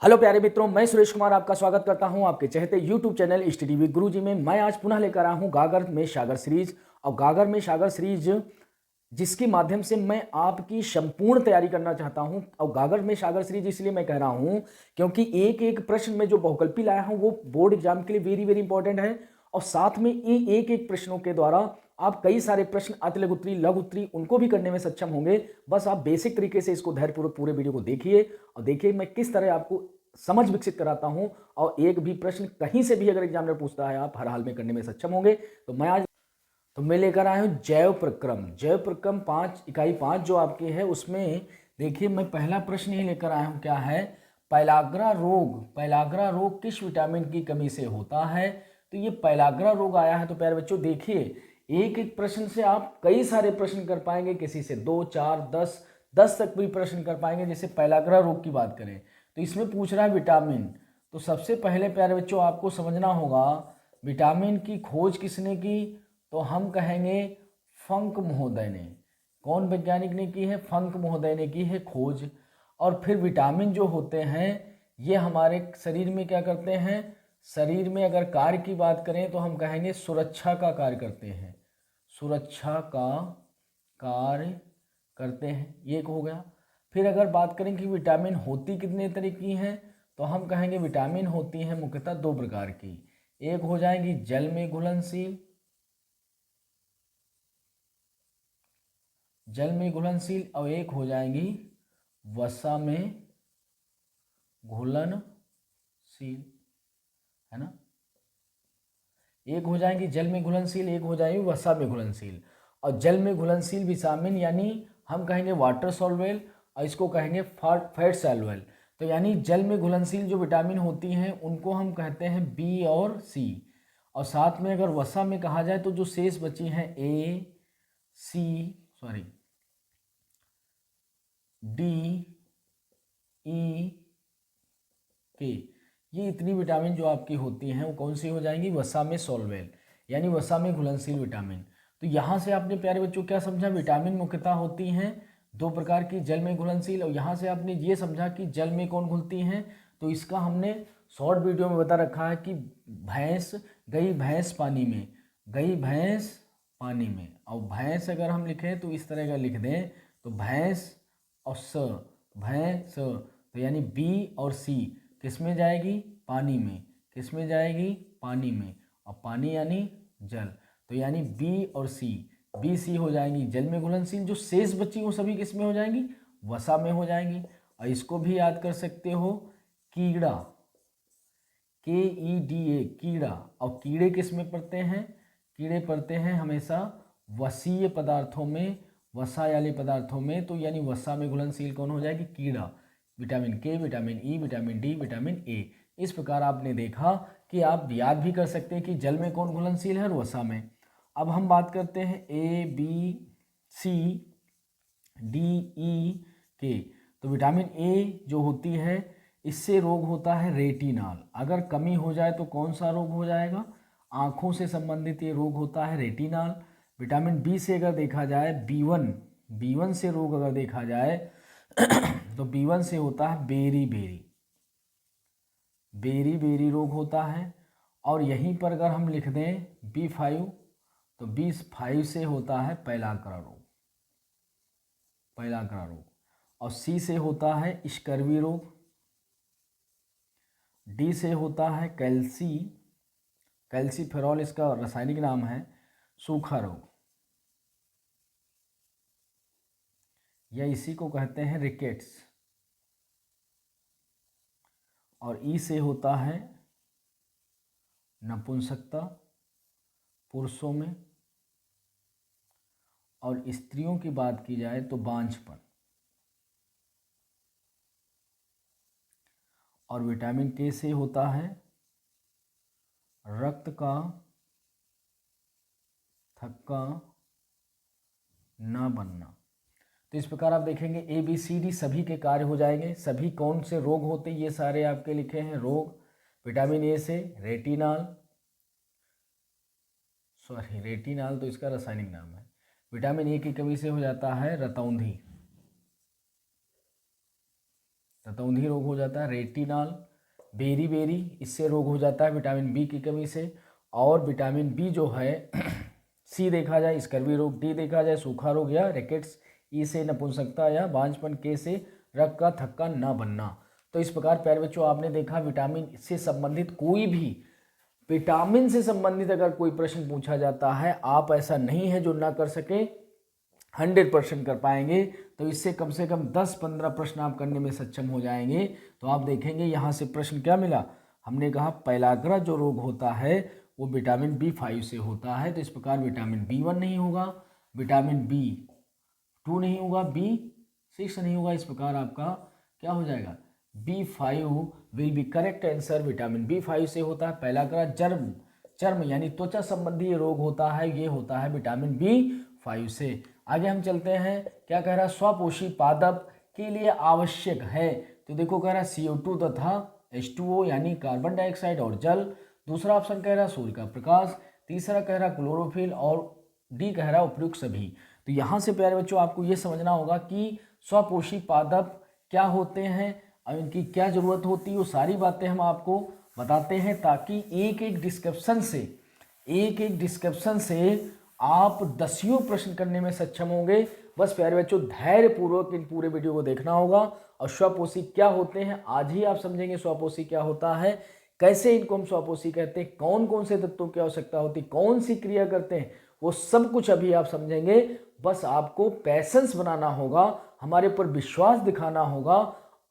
Hello प्यारे मित्रों, मैं सुरेश कुमार आपका स्वागत करता हूं आपके चहते यूट्यूब चैनल स्टडी विद गुरुजी में। मैं आज पुनः लेकर आया हूं गागर में सागर सीरीज। और गागर में सागर सीरीज जिसके माध्यम से मैं आपकी संपूर्ण तैयारी करना चाहता हूं। और गागर में सागर सीरीज इसलिए मैं कह रहा हूं क्योंकि एक एक प्रश्न में जो बहुकल्पी लाया हूं वो बोर्ड एग्जाम के लिए वेरी वेरी इंपॉर्टेंट है। और साथ में एक एक प्रश्नों के द्वारा आप कई सारे प्रश्न अति लघु उत्तरी, लघु उत्तरी उनको भी करने में सक्षम होंगे। बस आप बेसिक तरीके से इसको धैर्यपूर्वक पूरे वीडियो को देखिए और देखिए मैं किस तरह आपको समझ विकसित कराता हूं। और एक भी प्रश्न कहीं से भी अगर एग्जामिनर पूछता है आप हर हाल में करने में सक्षम होंगे। तो मैं लेकर आया हूं जैव प्रक्रम। जैव प्रक्रम 5 इकाई 5 जो आपके है उसमें देखिए मैं पहला प्रश्न ही लेकर आया हूं। क्या है? पैलाग्रा रोग किस विटामिन की कमी से होता है? तो ये पैलाग्रा रोग आया है। तो प्यारे बच्चों देखिए, एक एक प्रश्न से आप कई सारे प्रश्न कर पाएंगे, किसी से 2 4 10 तक भी प्रश्न कर पाएंगे। जैसे पैलाग्रा रोग की बात करें तो इसमें पूछ रहा है विटामिन। तो सबसे पहले प्यारे बच्चों आपको समझना होगा विटामिन की खोज किसने की? तो हम कहेंगे फंक महोदय ने। कौन वैज्ञानिक ने की है? फंक महोदय ने की है खोज। और फिर विटामिन जो होते हैं ये हमारे शरीर में क्या करते हैं? शरीर में अगर कार्य की बात करें तो हम कहेंगे सुरक्षा का कार्य करते हैं। सुरक्षा का कार्य करते हैं, ये एक हो गया। फिर अगर बात करें कि विटामिन होती कितने तरह की हैं तो हम कहेंगे विटामिन होती हैं मुख्यतः 2 प्रकार की। एक हो जाएंगी जल में घुलनशील, और एक हो जाएंगी वसा में घुलनशील, है ना। एक हो जाएंगी जल में घुलनशील, एक हो जाएंगी वसा में घुलनशील। और जल में घुलनशील विटामिन यानी हम कहेंगे वाटर सॉल्वेल और इसको कहेंगे फैट सॉल्वेल। तो यानी जल में घुलनशील जो विटामिन होती हैं उनको हम कहते हैं बी और सी। और साथ में अगर वसा में कहा जाए तो जो शेष बची हैं डी ई के, ये इतनी विटामिन जो आपकी होती हैं वो कौन सी हो जाएंगी? वसा में सॉल्वेल यानी वसा में घुलनशील विटामिन। तो यहाँ से आपने प्यारे बच्चों क्या समझा? विटामिन मुख्यतः होती हैं 2 प्रकार की, जल में घुलनशील। और यहाँ से आपने ये समझा कि जल में कौन घुलती हैं। तो इसका हमने शॉर्ट वीडियो में बता रखा है कि भैंस पानी में, गई भैंस पानी में। और भैंस अगर हम लिखें तो इस तरह का लिख दें तो भैंस और भैंस, तो यानी बी और सी किस में जाएगी? पानी में। किस में जाएगी? पानी में। और पानी यानी जल, तो यानी बी और सी, बी सी हो जाएंगी जल में घुलनशील। जो शेष बची वो सभी किस में हो जाएंगी? वसा में हो जाएंगी। और इसको भी याद कर सकते हो कीड़ा, KEDA कीड़ा। और कीड़े किस में पड़ते हैं? कीड़े पड़ते हैं हमेशा वसीय पदार्थों में, वसा वाले पदार्थों में। तो यानी वसा में घुलनशील कौन हो जाएगी? कीड़ा। विटामिन के, vitamin E, vitamin D, vitamin A. इस प्रकार आपने देखा कि आप याद भी कर सकते हैं कि जल में कौन घुलनशील है और वसा में। अब हम बात करते हैं ABCDE के। तो विटामिन ए जो होती है इससे रोग होता है रेटिनाल। अगर कमी हो जाए तो कौन सा रोग हो जाएगा? आँखों से संबंधित ये रोग होता है रेटिनाल। विटामिन बी से अगर देखा जाए B1 से रोग अगर देखा जाए तो B1 से होता है बेरी रोग होता है। और यहीं पर अगर हम लिख दें B5 तो B5 से होता है पैलाग्रा रोग। और C से होता है स्कर्वी रोग। डी से होता है कैल्सीफेरॉल इसका रासायनिक नाम है, सूखा रोग, या इसी को कहते हैं रिकेट्स। और ई से होता है नपुंसकता पुरुषों में। और स्त्रियों की बात की जाए तो बांझपन। और विटामिन के से होता है रक्त का थक्का न बनना। तो इस प्रकार आप देखेंगे ABCD सभी के कार्य हो जाएंगे। सभी कौन से रोग होते हैं ये सारे आपके लिखे हैं रोग। विटामिन ए से रेटिनाल तो इसका रासायनिक नाम है। विटामिन ए की कमी से हो जाता है रतौंधी। ततौंधी रोग हो जाता है। रेटिनॉल बेरी बेरी, इससे रोग हो जाता है विटामिन बी की कमी से। और विटामिन बी जो है सी देखा जाए स्कर्वी रोग, डी देखा जाए सूखा रोग या रिकेट्स, ई से नपुंसकता या बांझपन, के से रक्त का थक्का न बनना। तो इस प्रकार प्यारे बच्चों आपने देखा विटामिन से संबंधित कोई भी विटामिन से संबंधित अगर कोई प्रश्न पूछा जाता है, आप ऐसा नहीं है जो ना कर सके, 100% कर पाएंगे। तो इससे कम से कम 10-15 प्रश्न आप करने में सक्षम हो जाएंगे। तो आप देखेंगे यहाँ से प्रश्न क्या मिला, हमने कहा पेलाग्रा जो रोग होता है वो विटामिन B5 से होता है। तो इस प्रकार विटामिन B1 नहीं होगा, विटामिन B2 नहीं होगा, B6 नहीं होगा। इस प्रकार आपका क्या हो जाएगा, B5 will be correct answer. Vitamin B5 से होता है। पेलाग्रा चर्म यानी त्वचा संबंधी रोग होता है, ये होता है विटामिन B5 से। आगे हम चलते हैं, क्या कह रहा है, स्वपोषी पादप के लिए आवश्यक है। तो देखो कह रहा है CO2 तथा H2O यानी कार्बन डाइऑक्साइड और जल। दूसरा ऑप्शन कह रहा है सूर्य का प्रकाश। तीसरा कह रहा है क्लोरोफिल और डी कह रहा है उपयुक्त सभी। तो यहाँ से प्यारे बच्चों आपको ये समझना होगा कि स्वपोषी पादप क्या होते हैं और इनकी क्या जरूरत होती है, वो सारी बातें हम आपको बताते हैं ताकि एक एक डिस्क्रिप्शन से आप दसियों प्रश्न करने में सक्षम होंगे। बस प्यारे बच्चों धैर्य पूर्वक इन पूरे वीडियो को देखना होगा। और स्वपोषी क्या होते हैं आज ही आप समझेंगे, स्वपोषी क्या होता है, कैसे इनको हम स्वपोषी कहते हैं, कौन कौन से तत्वों की आवश्यकता होती है, कौन सी क्रिया करते हैं, वो सब कुछ अभी आप समझेंगे। बस आपको पैसेंस बनाना होगा, हमारे ऊपर विश्वास दिखाना होगा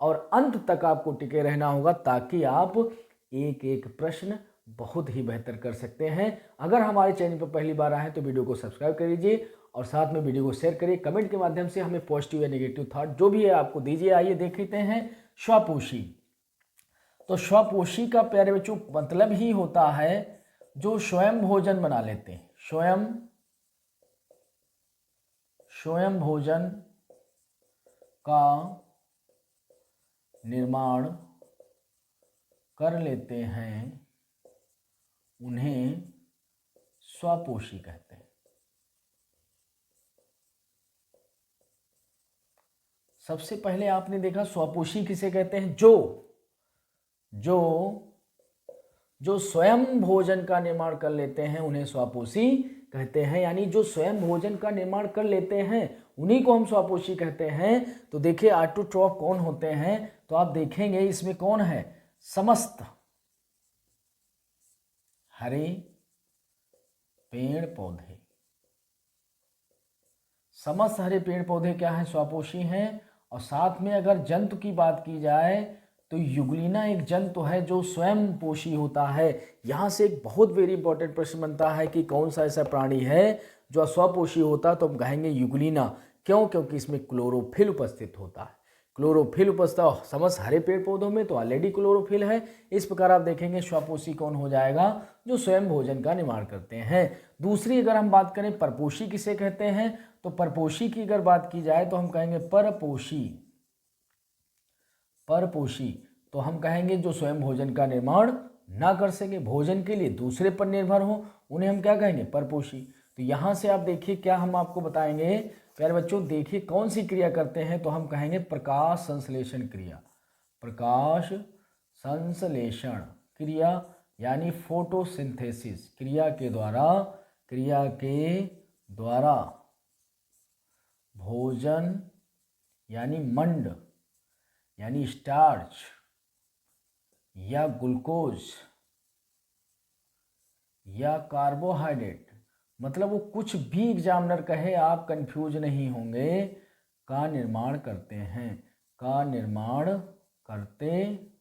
और अंत तक आपको टिके रहना होगा ताकि आप एक एक प्रश्न बहुत ही बेहतर कर सकते हैं। अगर हमारे चैनल पर पहली बार आए हैं तो वीडियो को सब्सक्राइब कर लीजिए और साथ में वीडियो को शेयर करिए। कमेंट के माध्यम से हमें पॉजिटिव या नेगेटिव थॉट जो भी है आपको दीजिए। आइए देख लेते हैं स्वपोषी। तो स्वपोषी का प्यारे बच्चों मतलब ही होता है जो स्वयं भोजन बना लेते हैं, स्वयं भोजन का निर्माण कर लेते हैं, उन्हें स्वपोषी कहते हैं। सबसे पहले आपने देखा स्वपोषी किसे कहते हैं, जो स्वयं भोजन का निर्माण कर लेते हैं उन्हें स्वपोषी कहते हैं। यानी जो स्वयं भोजन का निर्माण कर लेते हैं उन्हीं को हम स्वपोषी कहते हैं। तो देखिए ऑटोट्रॉफ कौन होते हैं, तो आप देखेंगे इसमें कौन है, समस्त हरे पेड़ पौधे। समस्त हरे पेड़ पौधे क्या है, स्वपोषी हैं। और साथ में अगर जंतु की बात की जाए तो युगलिना एक जंतु है जो स्वयं पोषी होता है। यहाँ से एक बहुत वेरी इंपॉर्टेंट प्रश्न बनता है कि कौन सा ऐसा प्राणी है जो स्वपोषी होता है, तो हम कहेंगे युगलिना। क्यों, क्योंकि इसमें क्लोरोफिल उपस्थित होता है। क्लोरोफिल उपस्थित समस्त हरे पेड़ पौधों में तो ऑलरेडी क्लोरोफिल है। इस प्रकार आप देखेंगे स्वपोषी कौन हो जाएगा, जो स्वयं भोजन का निर्माण करते हैं। दूसरी अगर हम बात करें परपोषी किसे कहते हैं, तो परपोषी की अगर बात की जाए तो हम कहेंगे परपोषी तो हम कहेंगे जो स्वयं भोजन का निर्माण ना कर सके, भोजन के लिए दूसरे पर निर्भर हो, उन्हें हम क्या कहेंगे, परपोषी। तो यहाँ से आप देखिए क्या हम आपको बताएंगे प्यारे बच्चों, देखिए कौन सी क्रिया करते हैं, तो हम कहेंगे प्रकाश संश्लेषण क्रिया। प्रकाश संश्लेषण क्रिया यानी फोटोसिंथेसिस क्रिया के द्वारा भोजन यानी मंड यानी स्टार्च या ग्लूकोज या कार्बोहाइड्रेट, मतलब वो कुछ भी एग्जामिनर कहे आप कंफ्यूज नहीं होंगे, का निर्माण करते हैं,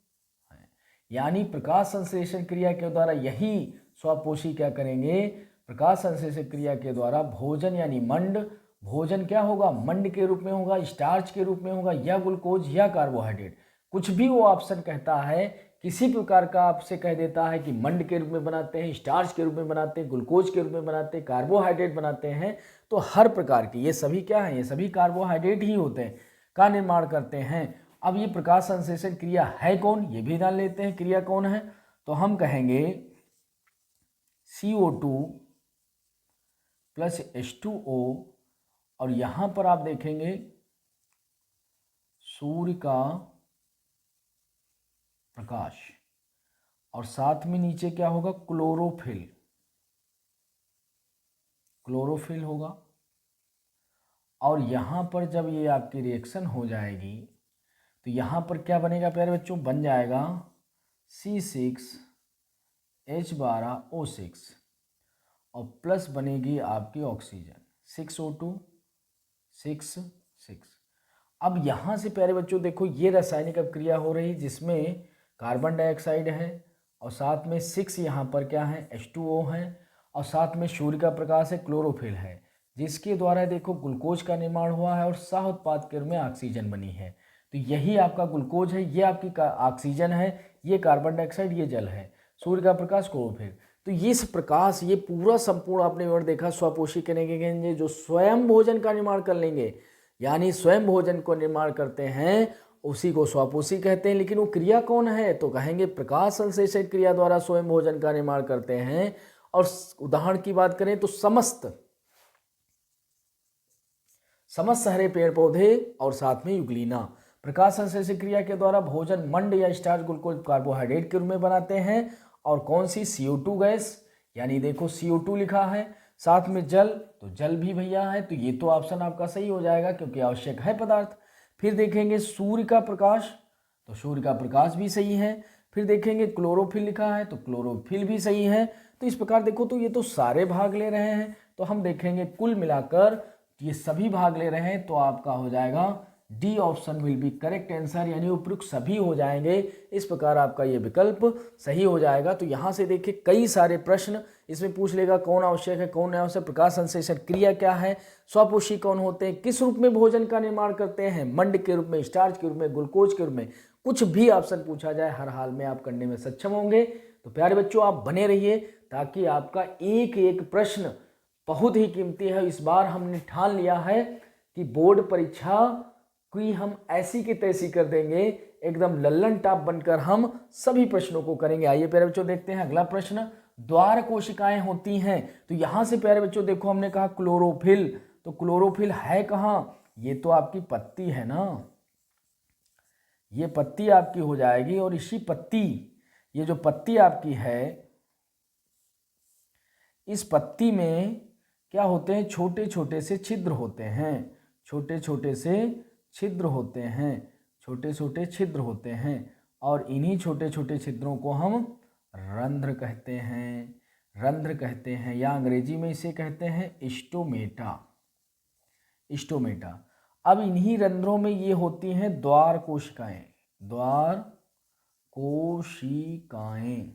यानी प्रकाश संश्लेषण क्रिया के द्वारा यही स्वपोषी क्या करेंगे, प्रकाश संश्लेषण क्रिया के द्वारा भोजन यानी मंड, भोजन क्या होगा, मंड के रूप में होगा, स्टार्च के रूप में होगा, या ग्लूकोज या कार्बोहाइड्रेट, कुछ भी वो ऑप्शन कहता है, किसी प्रकार का आपसे कह देता है कि मंड के रूप में बनाते हैं, स्टार्च के रूप में बनाते हैं, ग्लूकोज के रूप में बनाते हैं, कार्बोहाइड्रेट बनाते हैं, तो हर प्रकार की ये सभी क्या है, ये सभी कार्बोहाइड्रेट ही होते हैं, का निर्माण करते हैं। अब ये प्रकाश संश्लेषण क्रिया है कौन, ये भी जान लेते हैं क्रिया कौन है, तो हम कहेंगे CO2 प्लस H2O, और यहाँ पर आप देखेंगे सूर्य का प्रकाश, और साथ में नीचे क्या होगा, क्लोरोफिल, क्लोरोफिल होगा। और यहाँ पर जब ये आपकी रिएक्शन हो जाएगी तो यहाँ पर क्या बनेगा प्यारे बच्चों, बन जाएगा C6H12O6 और प्लस बनेगी आपकी ऑक्सीजन 6O2 6 6। अब यहाँ से प्यारे बच्चों देखो ये रासायनिक अभिक्रिया हो रही जिसमें कार्बन डाइऑक्साइड है और साथ में 6 यहाँ पर क्या है, H2O है, और साथ में सूर्य का प्रकाश है, क्लोरोफिल है, जिसके द्वारा देखो ग्लूकोज का निर्माण हुआ है और सह उत्पाद के रूप में ऑक्सीजन बनी है। तो यही आपका ग्लूकोज है, ये आपकी ऑक्सीजन है, ये कार्बन डाइऑक्साइड, ये जल है, सूर्य का प्रकाश, क्लोरोफिल। तो ये प्रकाश, ये पूरा संपूर्ण आपने और देखा स्वपोषी कहेंगे जो स्वयं भोजन का निर्माण कर लेंगे, यानी स्वयं भोजन को निर्माण करते हैं, उसी को स्वपोषी कहते हैं। लेकिन वो क्रिया कौन है, तो कहेंगे प्रकाश संश्लेषण क्रिया द्वारा स्वयं भोजन का निर्माण करते हैं। और उदाहरण की बात करें तो समस्त हरे पेड़ पौधे और साथ में युग्लिना प्रकाश संश्लेषण क्रिया के द्वारा भोजन मंड या स्टार्च, ग्लूकोज, कार्बोहाइड्रेट के रूप में बनाते हैं। और कौन सी, CO2 गैस, यानी देखो CO2 लिखा है, साथ में जल, तो जल भी भैया है, तो ये तो ऑप्शन आपका सही हो जाएगा क्योंकि आवश्यक है पदार्थ। फिर देखेंगे सूर्य का प्रकाश, तो सूर्य का प्रकाश भी सही है। फिर देखेंगे क्लोरोफिल लिखा है, तो क्लोरोफिल भी सही है। तो इस प्रकार देखो तो ये तो सारे भाग ले रहे हैं, तो हम देखेंगे कुल मिलाकर ये सभी भाग ले रहे हैं, तो आपका हो जाएगा D option will be correct answer, यानी उपयुक्त सभी हो जाएंगे। इस प्रकार आपका ये विकल्प सही हो जाएगा। तो यहाँ से देखिए कई सारे प्रश्न इसमें पूछ लेगा, कौन आवश्यक है, कौन नहीं आवश्यक, प्रकाश संश्लेषण क्रिया क्या है, स्वपोषी कौन होते हैं, किस रूप में भोजन का निर्माण करते हैं, मंड के रूप में, स्टार्च के रूप में, ग्लूकोज के रूप में, कुछ भी ऑप्शन पूछा जाए हर हाल में आप करने में सक्षम होंगे। तो प्यारे बच्चों आप बने रहिए ताकि आपका एक एक प्रश्न बहुत ही कीमती है। इस बार हमने ठान लिया है कि बोर्ड परीक्षा की हम ऐसी की तैसी कर देंगे, एकदम लल्लन टाप बनकर हम सभी प्रश्नों को करेंगे। आइए प्यारे बच्चों देखते हैं अगला प्रश्न, द्वार कोशिकाएं होती हैं। तो यहां से प्यारे बच्चों देखो हमने कहा क्लोरोफिल, तो क्लोरोफिल है कहां, ये तो आपकी पत्ती है ना, ये पत्ती आपकी हो जाएगी। और इसी पत्ती, ये जो पत्ती आपकी है, इस पत्ती में क्या होते हैं, छोटे छोटे से छिद्र होते हैं, छोटे छोटे से छिद्र होते हैं, छोटे छोटे छिद्र होते हैं। और इन्हीं छोटे छोटे छिद्रों को हम रंध्र कहते हैं, रंध्र कहते हैं, या अंग्रेजी में इसे कहते हैं स्टोमेटा, स्टोमेटा। अब इन्हीं रंध्रों में ये होती हैं द्वार कोशिकाएं, द्वार कोशिकाएं,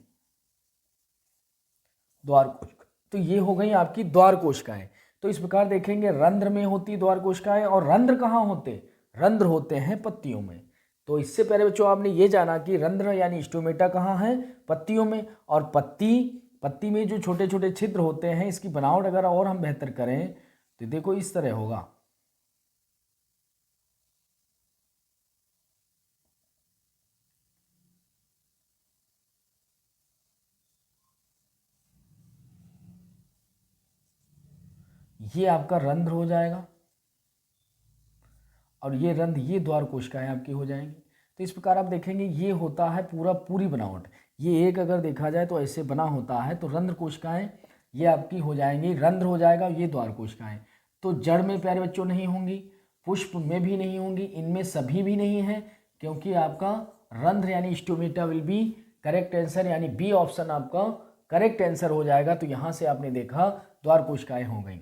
द्वार कोशिकाएं। तो ये हो गई आपकी द्वार कोशिकाएं। तो इस प्रकार देखेंगे रंध्र में होती द्वार कोशिकाएं, और रंध्र कहाँ होते, रंध्र होते हैं पत्तियों में। तो इससे पहले बच्चों आपने ये जाना कि रंध्र यानी स्टोमेटा कहाँ है, पत्तियों में। और पत्ती में जो छोटे छोटे छिद्र होते हैं, इसकी बनावट अगर और हम बेहतर करें तो देखो इस तरह होगा, ये आपका रंध्र हो जाएगा, और ये रंध्र, ये द्वार कोशिकाएं आपकी हो जाएंगी। तो इस प्रकार आप देखेंगे ये होता है पूरी बनावट। ये एक अगर देखा जाए तो ऐसे बना होता है, तो रंध्र कोशिकाएं ये आपकी हो जाएंगी, रंध्र हो जाएगा, ये द्वार कोशिकाएं। तो जड़ में प्यारे बच्चों नहीं होंगी, पुष्प में भी नहीं होंगी, इनमें सभी भी नहीं है, क्योंकि आपका रंध्र यानी stomata will be correct answer, यानी बी ऑप्शन आपका करेक्ट आंसर हो जाएगा। तो यहाँ से आपने देखा द्वार कोशिकाएं हो गई।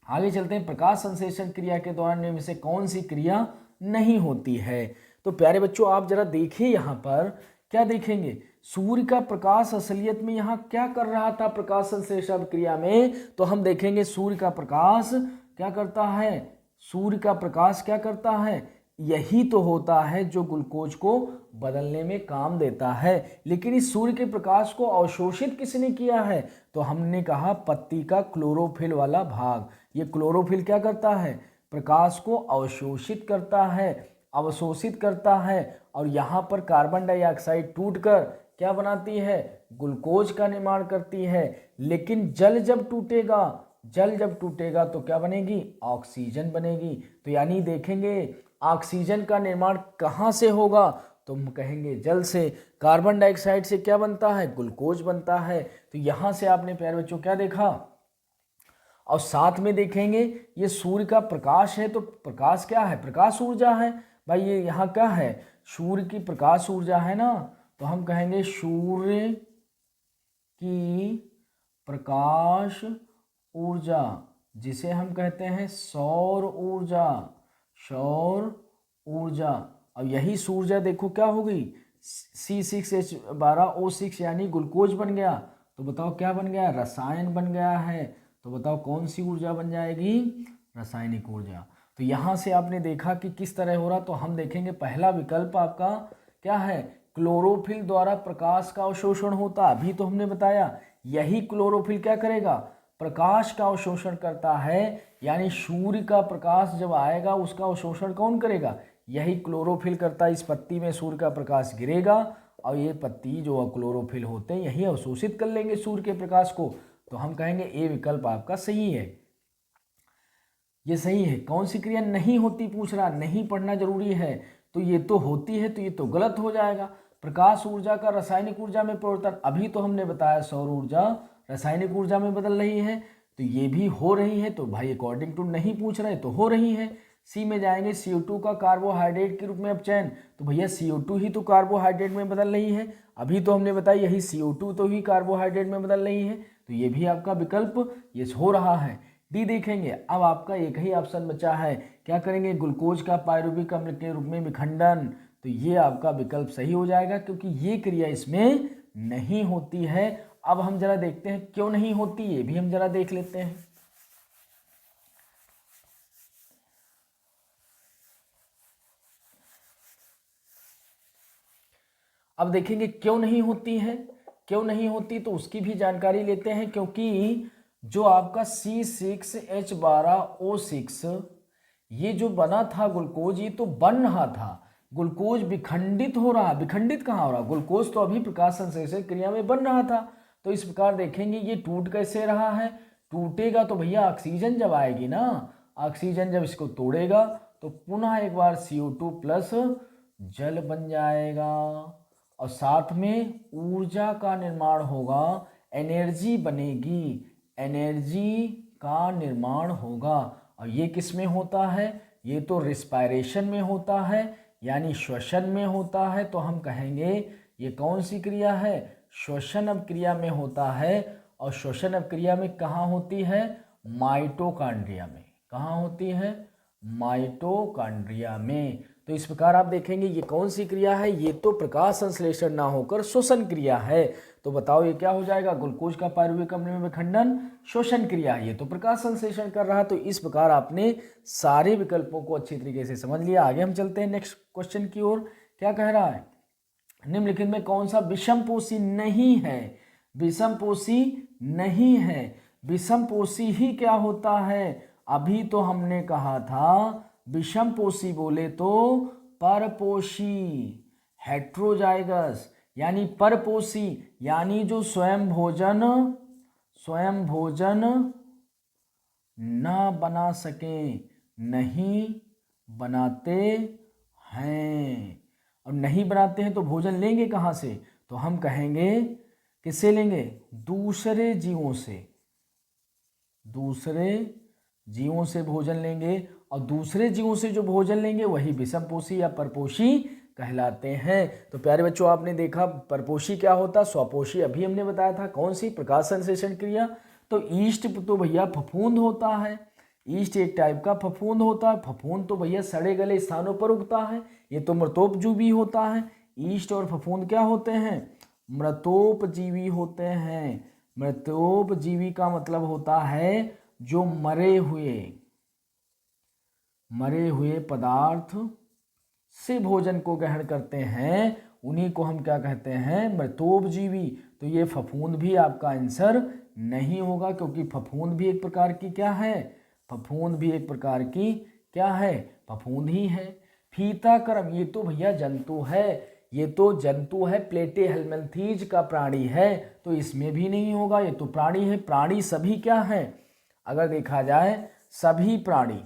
आगे चलते हैं, प्रकाश संश्लेषण क्रिया के दौरान इनमें से कौन सी क्रिया नहीं होती है। तो प्यारे बच्चों आप जरा देखिए, यहाँ पर क्या देखेंगे, सूर्य का प्रकाश असलियत में यहाँ क्या कर रहा था प्रकाश संश्लेषण क्रिया में, तो हम देखेंगे सूर्य का प्रकाश क्या करता है, सूर्य का प्रकाश क्या करता है, यही तो होता है जो ग्लूकोज को बदलने में काम देता है। लेकिन इस सूर्य के प्रकाश को अवशोषित किसने किया है, तो हमने कहा पत्ती का क्लोरोफिल वाला भाग। ये क्लोरोफिल क्या करता है, प्रकाश को अवशोषित करता है, अवशोषित करता है। और यहाँ पर कार्बन डाइऑक्साइड टूटकर क्या बनाती है, ग्लूकोज का निर्माण करती है। लेकिन जल जब टूटेगा तो क्या बनेगी, ऑक्सीजन बनेगी। तो यानी देखेंगे ऑक्सीजन का निर्माण कहाँ से होगा, तो हम कहेंगे जल से। कार्बन डाइऑक्साइड से क्या बनता है, ग्लूकोज बनता है। तो यहाँ से आपने प्यारे बच्चों क्या देखा, और साथ में देखेंगे ये सूर्य का प्रकाश है, तो प्रकाश क्या है, प्रकाश ऊर्जा है भाई। ये यहाँ क्या है, सूर्य की प्रकाश ऊर्जा है ना, तो हम कहेंगे सूर्य की प्रकाश ऊर्जा, जिसे हम कहते हैं सौर ऊर्जा, सौर ऊर्जा। अब यही ऊर्जा देखो क्या हो गई, C6H12O6 यानी ग्लूकोज बन गया। तो बताओ क्या बन गया, रसायन बन गया है। तो बताओ कौन सी ऊर्जा बन जाएगी, रासायनिक ऊर्जा। तो यहाँ से आपने देखा कि किस तरह हो रहा। तो हम देखेंगे पहला विकल्प आपका क्या है, क्लोरोफिल द्वारा प्रकाश का अवशोषण होता। अभी तो हमने बताया यही क्लोरोफिल क्या करेगा, प्रकाश का अवशोषण करता है। यानी सूर्य का प्रकाश जब आएगा उसका अवशोषण कौन करेगा, यही क्लोरोफिल करता है। इस पत्ती में सूर्य का प्रकाश गिरेगा और ये पत्ती जो क्लोरोफिल होते हैं यही अवशोषित कर लेंगे सूर्य के प्रकाश को। तो हम कहेंगे ए विकल्प आपका सही है, ये सही है। कौन सी क्रिया नहीं होती पूछ रहा, नहीं पढ़ना जरूरी है। तो ये तो होती है, तो ये तो गलत हो जाएगा। प्रकाश ऊर्जा का रासायनिक ऊर्जा में परिवर्तन, अभी तो हमने बताया सौर ऊर्जा रासायनिक ऊर्जा में बदल रही है, तो ये भी हो रही है। तो भाई अकॉर्डिंग टू नहीं पूछ रहे तो हो रही है। सी में जाएंगे, CO2 का कार्बोहाइड्रेट के रूप में अपचयन, तो भैया CO2 ही तो कार्बोहाइड्रेट में बदल रही है। अभी तो हमने बताया यही CO2 तो ही कार्बोहाइड्रेट में बदल रही है, तो ये भी आपका विकल्प ये हो रहा है। डी देखेंगे, अब आपका एक ही ऑप्शन बचा है, क्या करेंगे, ग्लूकोज का पायरुविक अम्ल के रूप में विखंडन। तो ये आपका विकल्प सही हो जाएगा क्योंकि ये क्रिया इसमें नहीं होती है। अब हम जरा देखते हैं क्यों नहीं होती, ये भी हम जरा देख लेते हैं। अब देखेंगे क्यों नहीं होती है, क्यों नहीं होती तो उसकी भी जानकारी लेते हैं। क्योंकि जो आपका C6H12O6 ये जो बना था ग्लूकोज, ये तो बन रहा था, ग्लूकोज विखंडित हो रहा। विखंडित कहाँ हो रहा, ग्लूकोज तो अभी प्रकाश संश्लेषण क्रिया में बन रहा था। तो इस प्रकार देखेंगे ये टूट कैसे रहा है, टूटेगा तो भैया ऑक्सीजन जब आएगी ना, ऑक्सीजन जब इसको तोड़ेगा तो पुनः एक बार CO2 प्लस जल बन जाएगा और साथ में ऊर्जा का निर्माण होगा, एनर्जी बनेगी, एनर्जी का निर्माण होगा। और ये किस में होता है, ये तो रिस्पायरेशन में होता है, यानी श्वसन में होता है। तो हम कहेंगे ये कौन सी क्रिया है, श्वसन अभिक्रिया में होता है। और श्वसन अभिक्रिया में कहाँ होती है, माइटोकॉन्ड्रिया में। कहाँ होती है, माइटोकॉन्ड्रिया में। तो इस प्रकार आप देखेंगे ये कौन सी क्रिया है, ये तो प्रकाश संश्लेषण ना होकर श्वसन क्रिया है। तो बताओ ये क्या हो जाएगा, ग्लूकोज का पायरुविक अम्ल में विखंडन श्वसन क्रिया, ये तो प्रकाश संश्लेषण कर रहा। तो इस प्रकार आपने सारे विकल्पों को अच्छी तरीके से समझ लिया। आगे हम चलते हैं नेक्स्ट क्वेश्चन की ओर। क्या कह रहा है, निम्नलिखित में कौन सा विषमपोषी नहीं है, विषमपोषी नहीं है। विषमपोषी ही क्या होता है, अभी तो हमने कहा था विषमपोषी बोले तो परपोषी, हेट्रोजाइगस यानी परपोषी, यानी जो स्वयं भोजन न बना सके, नहीं बनाते हैं। और नहीं बनाते हैं तो भोजन लेंगे कहाँ से, तो हम कहेंगे किससे लेंगे, दूसरे जीवों से, दूसरे जीवों से भोजन लेंगे। और दूसरे जीवों से जो भोजन लेंगे वही विषमपोषी या परपोषी कहलाते हैं। तो प्यारे बच्चों आपने देखा परपोषी क्या होता, स्वपोषी अभी हमने बताया था, कौन सी, प्रकाश संश्लेषण क्रिया। तो ईस्ट तो भैया फफूंद होता है, ईस्ट एक टाइप का फफूंद होता है। फफूंद तो भैया सड़े गले स्थानों पर उगता है, ये तो मृतोपजीवी होता है। ईस्ट और फफूंद क्या होते हैं, मृतोपजीवी होते हैं। मृतोपजीवी का मतलब होता है जो मरे हुए पदार्थ से भोजन को ग्रहण करते हैं, उन्हीं को हम क्या कहते हैं, मृतोपजीवी। तो ये फफूंद भी आपका आंसर नहीं होगा, क्योंकि फफूंद भी एक प्रकार की क्या है, फफूंद भी एक प्रकार की क्या है, फफूंद ही है। फीताकर्म ये तो भैया जंतु है, ये तो जंतु है, प्लेटेहेल्मिन्थीज का प्राणी है, तो इसमें भी नहीं होगा, ये तो प्राणी है। प्राणी सभी क्या है, अगर देखा जाए सभी प्राणी,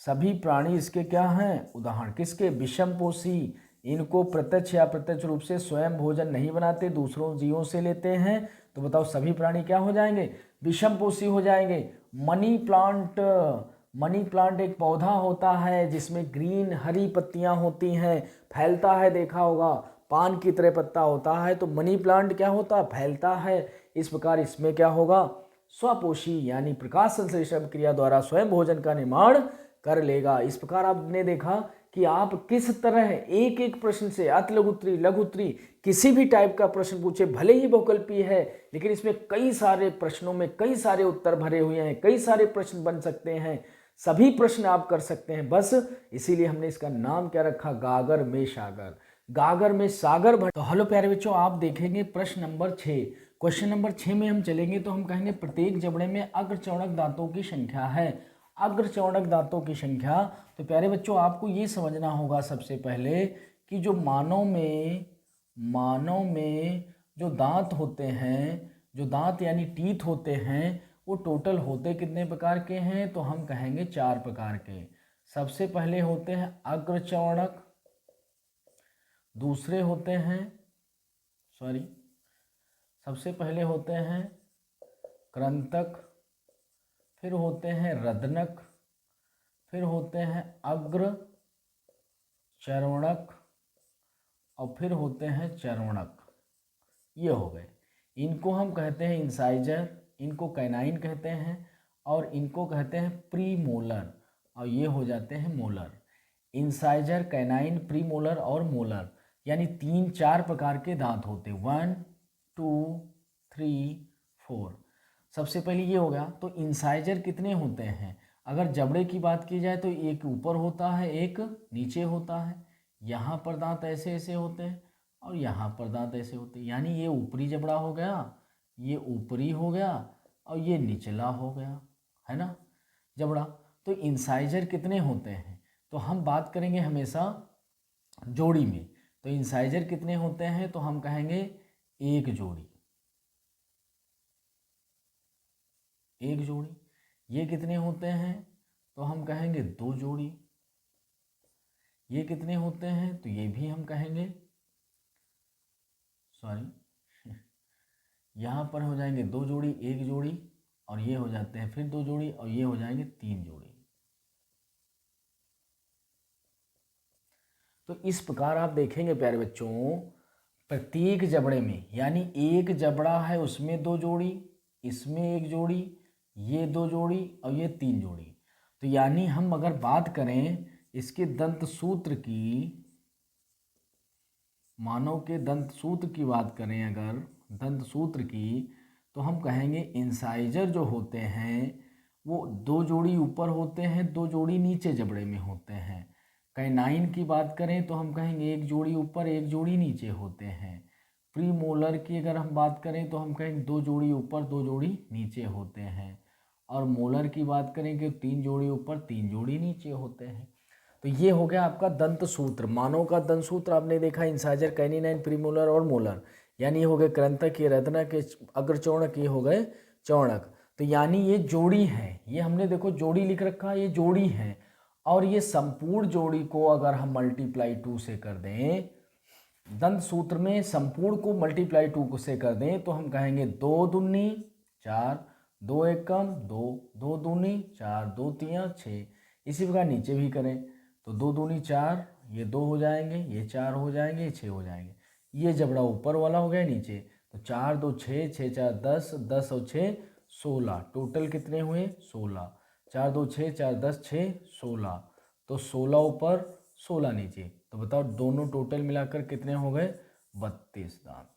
सभी प्राणी इसके क्या हैं उदाहरण। किसके? विषमपोषी। इनको प्रत्यक्ष या अप्रत्यक्ष रूप से स्वयं भोजन नहीं बनाते, दूसरों जीवों से लेते हैं। तो बताओ सभी प्राणी क्या हो जाएंगे? विषमपोषी हो जाएंगे। मनी प्लांट, मनी प्लांट एक पौधा होता है जिसमें ग्रीन हरी पत्तियां होती हैं, फैलता है, देखा होगा, पान की तरह पत्ता होता है। तो मनी प्लांट क्या होता है? फैलता है। इस प्रकार इसमें क्या होगा? स्वपोषी, यानी प्रकाश संश्लेषण क्रिया द्वारा स्वयं भोजन का निर्माण कर लेगा। इस प्रकार आपने देखा कि आप किस तरह एक एक प्रश्न से अति लघुत्तरी, लघुत्तरी, किसी भी टाइप का प्रश्न पूछे, भले ही बहुकल्पीय है लेकिन इसमें कई सारे प्रश्नों में कई सारे उत्तर भरे हुए हैं, कई सारे प्रश्न बन सकते हैं, सभी प्रश्न आप कर सकते हैं। बस इसीलिए हमने इसका नाम क्या रखा? गागर में सागर। गागर में सागर भर। तो हेलो प्यारे बच्चों, आप देखेंगे प्रश्न नंबर 6। क्वेश्चन नंबर 6 में हम चलेंगे तो हम कहेंगे प्रत्येक जबड़े में अग्रचौड़क दांतों की संख्या है। अग्रचौड़क दांतों की संख्या। तो प्यारे बच्चों आपको ये समझना होगा सबसे पहले कि जो मानव में जो दांत होते हैं, जो दांत यानी टीथ होते हैं, वो टोटल होते कितने प्रकार के हैं? तो हम कहेंगे 4 प्रकार के। सबसे पहले होते हैं अग्रचौड़क, दूसरे होते हैं सबसे पहले होते हैं कृंतक, फिर होते हैं रदनक, फिर होते हैं अग्र चर्वणक और फिर होते हैं चर्वणक। ये हो गए। इनको हम कहते हैं इंसाइजर, इनको कैनाइन कहते हैं और इनको कहते हैं प्रीमोलर, और ये हो जाते हैं मोलर। इंसाइजर, कैनाइन, प्रीमोलर और मोलर, यानी 3-4 प्रकार के दांत होते हैं। 1 2 3 4। सबसे पहले ये हो गया। तो इंसाइजर कितने होते हैं? अगर जबड़े की बात की जाए तो एक ऊपर होता है, एक नीचे होता है। यहाँ पर दांत ऐसे ऐसे होते हैं और यहाँ पर दांत ऐसे होते हैं, यानी ये ऊपरी जबड़ा हो गया, ये ऊपरी हो गया और ये निचला हो गया, है ना जबड़ा। तो इंसाइजर कितने होते हैं? तो हम बात करेंगे हमेशा जोड़ी में। तो इंसाइजर कितने होते हैं? तो हम कहेंगे एक जोड़ी, एक जोड़ी। ये कितने होते हैं? तो हम कहेंगे 2 जोड़ी। ये कितने होते हैं? तो ये भी हम कहेंगे यहाँ पर हो जाएंगे 2 जोड़ी, 1 जोड़ी, और ये हो जाते हैं फिर 2 जोड़ी, और ये हो जाएंगे 3 जोड़ी। तो इस प्रकार आप देखेंगे प्यारे बच्चों, प्रत्येक जबड़े में, यानी एक जबड़ा है उसमें 2 जोड़ी, इसमें 1 जोड़ी, ये 2 जोड़ी और ये 3 जोड़ी। तो यानी हम अगर बात करें इसके दंत सूत्र की, मानव के दंत सूत्र की बात करें अगर दंत सूत्र की, तो हम कहेंगे इंसाइजर जो होते हैं वो 2 जोड़ी ऊपर होते हैं, 2 जोड़ी नीचे जबड़े में होते हैं। कैनाइन की बात करें तो हम कहेंगे 1 जोड़ी ऊपर, 1 जोड़ी नीचे होते हैं। प्रीमोलर की अगर हम बात करें तो हम कहेंगे 2 जोड़ी ऊपर, 2 जोड़ी नीचे होते हैं। और मोलर की बात करें कि 3 जोड़ी ऊपर, 3 जोड़ी नीचे होते हैं। तो ये हो गया आपका दंत सूत्र। मानव का दंत सूत्र आपने देखा इंसाइजर, कैनिनाइन, प्रीमोलर और मोलर, यानी ये हो गए कृंतक, ये रत्नक, ये अग्रचौड़क, ये हो गए चौड़क। तो यानी ये जोड़ी है, ये हमने देखो जोड़ी लिख रखा है, ये जोड़ी है। और ये संपूर्ण जोड़ी को अगर हम मल्टीप्लाई 2 से कर दें, दंत सूत्र में संपूर्ण को मल्टीप्लाई 2 से कर दें तो हम कहेंगे 2 दूनी 4, 2 एकम 2, 2 दूनी 4, 2 तियां 6। इसी प्रकार नीचे भी करें तो 2 दूनी 4, ये 2 हो जाएंगे, ये 4 हो जाएंगे, ये 6 हो जाएंगे। ये जबड़ा ऊपर वाला हो गया नीचे। तो 4 2 6, 6 4 10, 10 और 6 16। टोटल कितने हुए? 16। 4 2 6, 4 10 6 16। तो 16 ऊपर 16 नीचे। तो बताओ दोनों टोटल मिलाकर कितने हो गए? 32 दांत।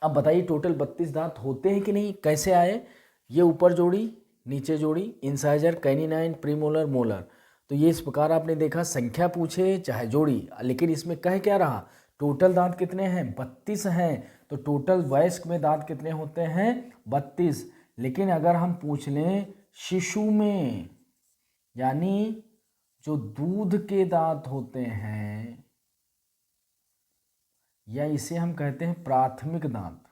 अब बताइए टोटल 32 दांत होते हैं कि नहीं? कैसे आए? ये ऊपर जोड़ी, नीचे जोड़ी, इंसाइजर, कैनिनाइन, प्रीमोलर, मोलर। तो ये इस प्रकार आपने देखा, संख्या पूछे चाहे जोड़ी, लेकिन इसमें कह क्या रहा? टोटल दांत कितने हैं? 32 हैं। तो टोटल वयस्क में दांत कितने होते हैं? 32। लेकिन अगर हम पूछ लें शिशु में, यानी जो दूध के दांत होते हैं, या इसे हम कहते हैं प्राथमिक दांत,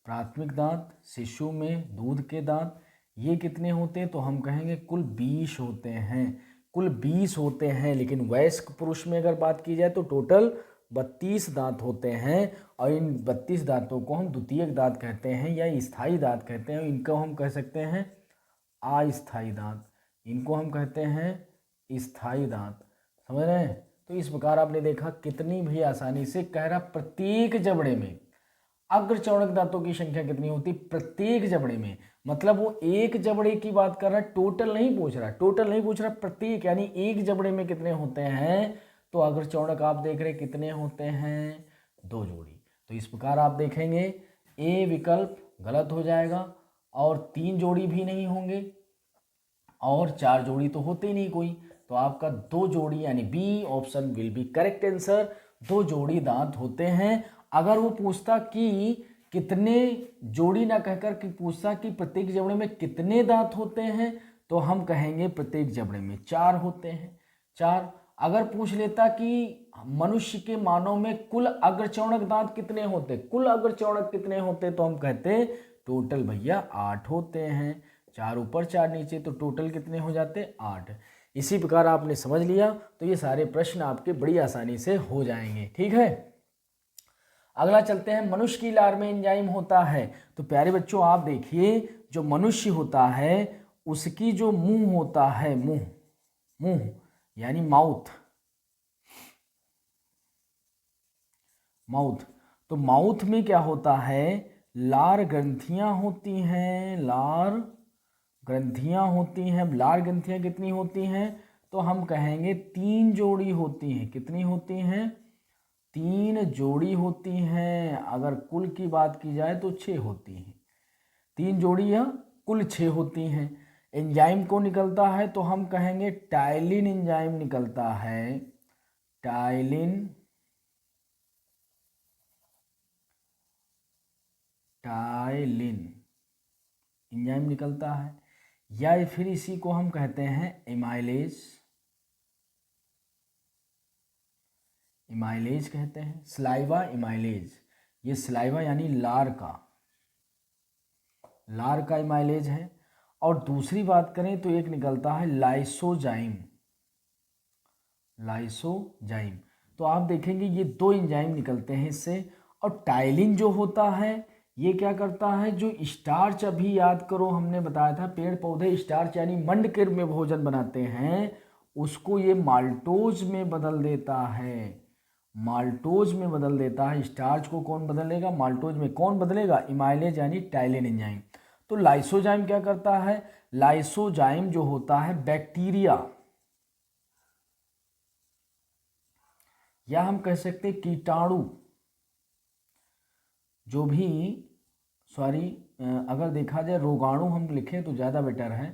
प्राथमिक दांत शिशु में दूध के दांत, ये कितने होते हैं, तो हम कहेंगे कुल 20 होते हैं, कुल 20 होते हैं। लेकिन वयस्क पुरुष में अगर बात की जाए तो टोटल 32 दांत होते हैं, और इन 32 दांतों को हम द्वितीयक दांत कहते हैं या स्थायी दांत कहते हैं। इनको हम कह सकते हैं अस्थायी दांत, इनको हम कहते हैं स्थायी दांत। समझ रहे हैं? तो इस प्रकार आपने देखा कितनी भी आसानी से कह रहा, प्रत्येक जबड़े में अग्रचौड़क दांतों की संख्या कितनी होती, प्रत्येक जबड़े में। मतलब वो एक जबड़े की बात कर रहा है, टोटल नहीं पूछ रहा, टोटल नहीं पूछ रहा, प्रत्येक यानी एक जबड़े में कितने होते हैं। तो अग्रचौड़क आप देख रहे कितने होते हैं, 2 जोड़ी। तो इस प्रकार आप देखेंगे ए विकल्प गलत हो जाएगा, और 3 जोड़ी भी नहीं होंगे, और 4 जोड़ी तो होते ही नहीं कोई। तो आपका 2 जोड़ी यानी B option will be correct answer. 2 जोड़ी दांत होते हैं। अगर वो पूछता कि कितने जोड़ी ना कहकर कि पूछता कि प्रत्येक जबड़े में कितने दांत होते हैं, तो हम कहेंगे प्रत्येक जबड़े में 4 होते हैं, 4। अगर पूछ लेता कि मनुष्य के मानव में कुल अग्रचौड़क दांत कितने होते, कुल अग्रचौड़क कितने होते, तो हम कहते टोटल भैया 8 होते हैं, 4 ऊपर 4 नीचे, तो टोटल कितने हो जाते, 8। इसी प्रकार आपने समझ लिया तो ये सारे प्रश्न आपके बड़ी आसानी से हो जाएंगे। ठीक है, अगला चलते हैं। मनुष्य की लार में एंजाइम होता है। तो प्यारे बच्चों आप देखिए, जो मनुष्य होता है उसकी जो मुंह होता है, मुंह, मुंह यानी माउथ, माउथ। तो माउथ में क्या होता है, लार ग्रंथियां होती हैं, लार ग्रंथियां होती हैं। लार ग्रंथियां कितनी होती हैं, तो हम कहेंगे 3 जोड़ी होती हैं। कितनी होती हैं, 3 जोड़ी होती हैं। अगर कुल की बात की जाए तो 6 होती हैं, 3 जोड़ी या कुल 6 होती हैं। एंजाइम को निकलता है तो हम कहेंगे टाइलिन एंजाइम निकलता है, टाइलिन, टाइलिन एंजाइम निकलता है। या फिर इसी को हम कहते हैं एमाइलेज, इमाइलेज कहते हैं, स्लाइवा इमाइलेज। ये स्लाइवा यानी लार का, लार का इमाइलेज है। और दूसरी बात करें तो एक निकलता है लाइसोजाइम, लाइसोजाइम। तो आप देखेंगे ये 2 एंजाइम निकलते हैं इससे। और टाइलिन जो होता है ये क्या करता है, जो स्टार्च, अभी याद करो हमने बताया था पेड़ पौधे स्टार्च यानी मंडकिर में भोजन बनाते हैं, उसको ये माल्टोज में बदल देता है, माल्टोज में बदल देता है। स्टार्च को कौन बदलेगा, माल्टोज में। कौन बदलेगा, इमाइलेज यानी टाइलिन एंजाइम। तो लाइसोजाइम क्या करता है, लाइसोजाइम जो होता है बैक्टीरिया, या हम कह सकते हैं कीटाणु, जो भी, सॉरी, अगर देखा जाए रोगाणु हम लिखें तो ज़्यादा बेटर है।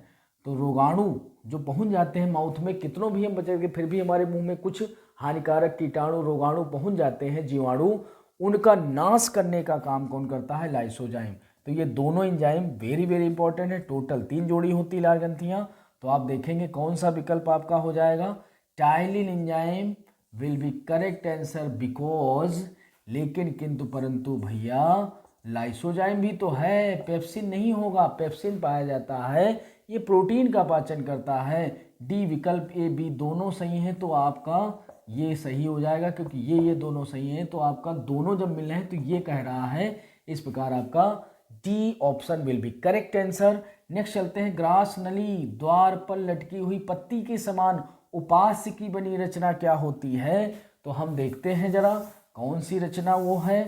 तो रोगाणु जो पहुंच जाते हैं माउथ में, कितनों भी हम बचे के फिर भी हमारे मुंह में कुछ हानिकारक कीटाणु रोगाणु पहुंच जाते हैं, जीवाणु, उनका नाश करने का काम कौन करता है, लाइसोजाइम। तो ये दोनों एंजाइम वेरी वेरी इंपॉर्टेंट है। टोटल 3 जोड़ी होती है लार ग्रंथियां। तो आप देखेंगे कौन सा विकल्प आपका हो जाएगा, ptyalin enzyme will be correct answer, because, लेकिन किंतु परंतु भैया लाइसोजाइम भी तो है, पेप्सिन नहीं होगा। पेप्सिन पाया जाता है, ये प्रोटीन का पाचन करता है। डी विकल्प ए बी दोनों सही हैं, तो आपका ये सही हो जाएगा, क्योंकि ये दोनों सही हैं। तो आपका दोनों जब मिल रहे हैं तो ये कह रहा है, इस प्रकार आपका D option will be correct answer. Next चलते हैं, ग्रास नली, द्वार पर लटकी हुई पत्ती के समान उपास्य की बनी रचना क्या होती है। तो हम देखते हैं जरा कौन सी रचना वो है।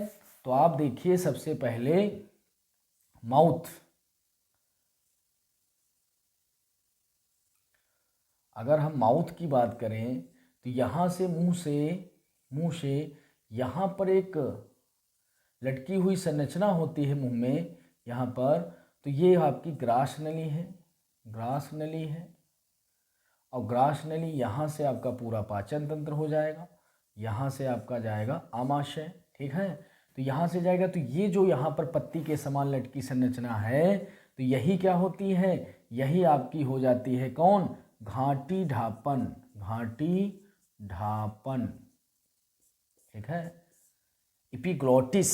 तो आप देखिए सबसे पहले माउथ, अगर हम माउथ की बात करें तो यहाँ से मुंह से यहाँ पर एक लटकी हुई संरचना होती है मुंह में यहाँ पर। तो ये आपकी ग्रास नली है, ग्रास नली है। और ग्रास नली यहाँ से आपका पूरा पाचन तंत्र हो जाएगा, यहाँ से आपका जाएगा आमाशय। ठीक है, तो यहाँ से जाएगा। तो ये जो यहाँ पर पत्ती के समान लटकी संरचना है, तो यही क्या होती है, यही आपकी हो जाती है कौन, घाटी ढापन, घाटी ढापन। ठीक है, एपिग्लॉटिस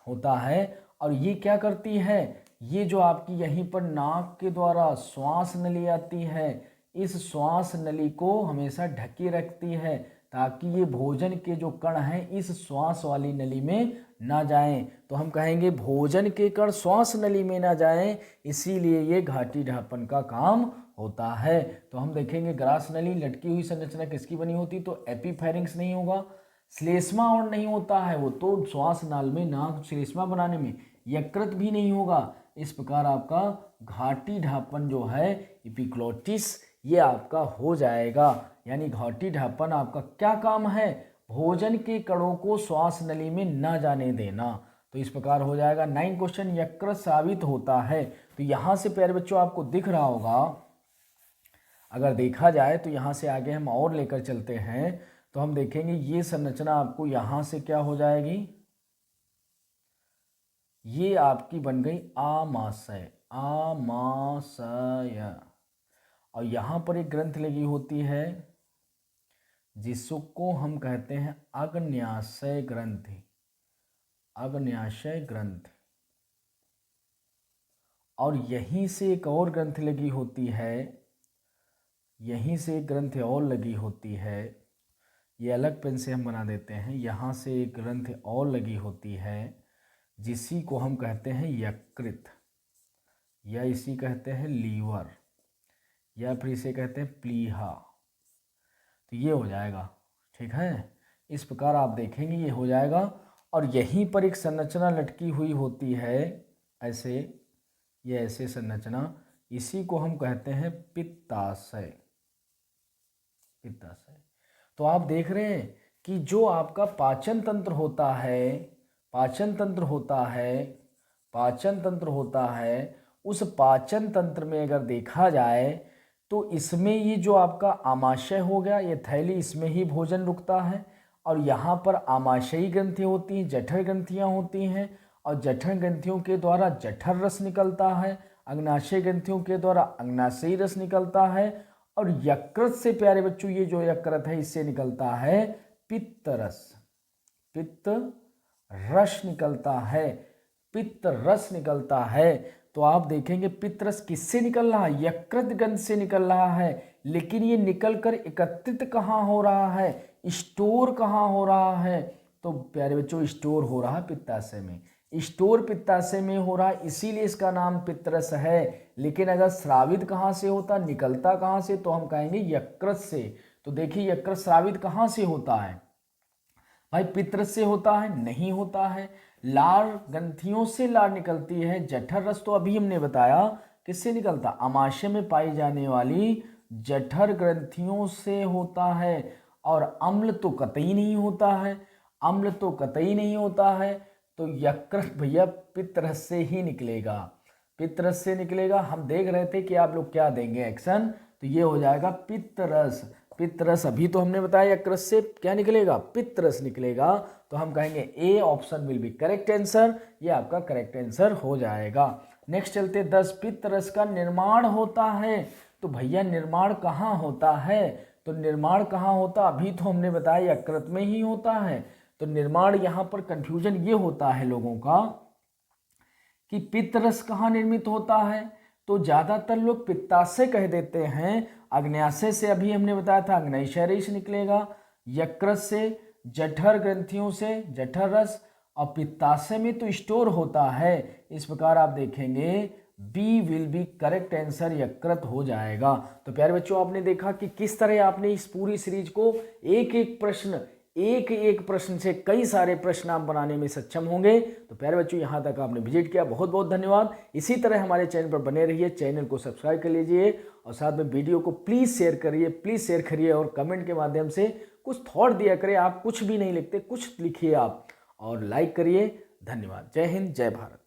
होता है। और ये क्या करती है, ये जो आपकी यहीं पर नाक के द्वारा श्वास नली आती है, इस श्वास नली को हमेशा ढकी रखती है ताकि ये भोजन के जो कण हैं इस श्वास वाली नली में ना जाएं। तो हम कहेंगे भोजन के कण श्वास नली में ना जाएं, इसीलिए ये घाटी ढापन का काम होता है। तो हम देखेंगे ग्रास नली लटकी हुई संरचना किसकी बनी होती, तो एपीफेरिंक्स नहीं होगा, श्लेष्मा और नहीं होता है वो तो श्वास नाल में नाक श्लेष्मा बनाने में, यकृत भी नहीं होगा। इस प्रकार आपका घाटी ढापन जो है एपिग्लोटिस ये आपका हो जाएगा। यानी घाटी ढापन आपका क्या काम है, भोजन के कणों को श्वास नली में ना जाने देना। तो इस प्रकार हो जाएगा। 9 क्वेश्चन यकृत स्रावित होता है। तो यहाँ से प्यारे बच्चों आपको दिख रहा होगा, अगर देखा जाए तो यहाँ से आगे हम और लेकर चलते हैं तो हम देखेंगे ये संरचना आपको यहाँ से क्या हो जाएगी, ये आपकी बन गई आमाशय, आमाशय। और यहाँ पर एक ग्रंथ लगी होती है जिसको हम कहते हैं अग्न्याशय ग्रंथि, अग्न्याशय ग्रंथि। और यहीं से एक और ग्रंथ लगी होती है, यहीं से एक ग्रंथ और लगी होती है, ये अलग पेन से हम बना देते हैं। यहाँ से एक ग्रंथ और लगी होती है जिसी को हम कहते हैं यकृत, या इसी कहते हैं लीवर, या फिर इसे कहते हैं प्लीहा। तो ये हो जाएगा, ठीक है। इस प्रकार आप देखेंगे ये हो जाएगा। और यहीं पर एक संरचना लटकी हुई होती है ऐसे, ये ऐसे संरचना, इसी को हम कहते हैं पित्ताशय, पित्ताशय। तो आप देख रहे हैं कि जो आपका पाचन तंत्र होता है, पाचन तंत्र होता है, पाचन तंत्र होता है, उस पाचन तंत्र में अगर देखा जाए तो इसमें ये जो आपका आमाशय हो गया, ये थैली, इसमें ही भोजन रुकता है। और यहाँ पर आमाशयी ग्रंथियाँ होती हैं, जठर ग्रंथियाँ होती हैं, और जठर ग्रंथियों के द्वारा जठर रस निकलता है, अग्नाशय ग्रंथियों के द्वारा अग्नाशयी रस निकलता है, और यकृत से प्यारे बच्चों ये जो यकृत है इससे निकलता है पित्त रस, पित्त रस निकलता है, पित्त रस निकलता है। तो आप देखेंगे पित्त रस किससे निकल रहा है, यकृत ग्रंथि से निकल रहा है। लेकिन ये निकलकर एकत्रित कहाँ हो रहा है, स्टोर कहाँ हो रहा है, तो प्यारे बच्चों स्टोर हो रहा है पित्ताशय में, स्टोर पित्ताशय में हो रहा है, इसीलिए इसका नाम पित्तरस है। लेकिन अगर स्रावित कहाँ से होता, निकलता कहाँ से, तो हम कहेंगे यकृत से। तो देखिए यकृत स्रावित कहाँ से होता है भाई, पित्तरस से होता है, नहीं होता है। लार ग्रंथियों से लार निकलती है, जठर रस तो अभी हमने बताया किससे निकलता, आमाशय में पाई जाने वाली जठर ग्रंथियों से होता है। और अम्ल तो कतई नहीं होता है, अम्ल तो कतई नहीं होता है। तो यकृत भैया पित्तरस से ही निकलेगा, पित्तरस से निकलेगा। हम देख रहे थे कि आप लोग क्या देंगे एक्शन, तो ये हो जाएगा पित्तरस, पित्तरस। अभी तो हमने बताया यकृत से क्या निकलेगा, पित्तरस निकलेगा। तो हम कहेंगे A option will be correct answer, ये आपका करेक्ट आंसर हो जाएगा। नेक्स्ट चलते 10, पित्तरस का निर्माण होता है। तो भैया निर्माण कहाँ होता है, तो निर्माण कहाँ होता, अभी तो हमने बताया यकृत में ही होता है। तो निर्माण यहाँ पर कंफ्यूजन ये होता है लोगों का कि पित्तरस कहाँ निर्मित होता है, तो ज़्यादातर लोग पित्ताशय कह देते हैं। अग्न्याशय से अभी हमने बताया था अग्न्याशय रस निकलेगा, यकृत से, जठर ग्रंथियों से जठर रस, और पित्ताशय में तो स्टोर होता है। इस प्रकार आप देखेंगे B will be correct answer, यकृत हो जाएगा। तो प्यारे बच्चों आपने देखा कि किस तरह आपने इस पूरी सीरीज को एक एक प्रश्न से कई सारे प्रश्न आप बनाने में सक्षम होंगे। तो प्यारे बच्चों यहाँ तक आपने विजिट किया, बहुत बहुत धन्यवाद। इसी तरह हमारे चैनल पर बने रहिए, चैनल को सब्सक्राइब कर लीजिए और साथ में वीडियो को प्लीज़ शेयर करिए, प्लीज़ शेयर करिए और कमेंट के माध्यम से कुछ थॉट दिया करें। आप कुछ भी नहीं लिखते, कुछ लिखिए आप और लाइक करिए। धन्यवाद। जय हिंद, जय भारत।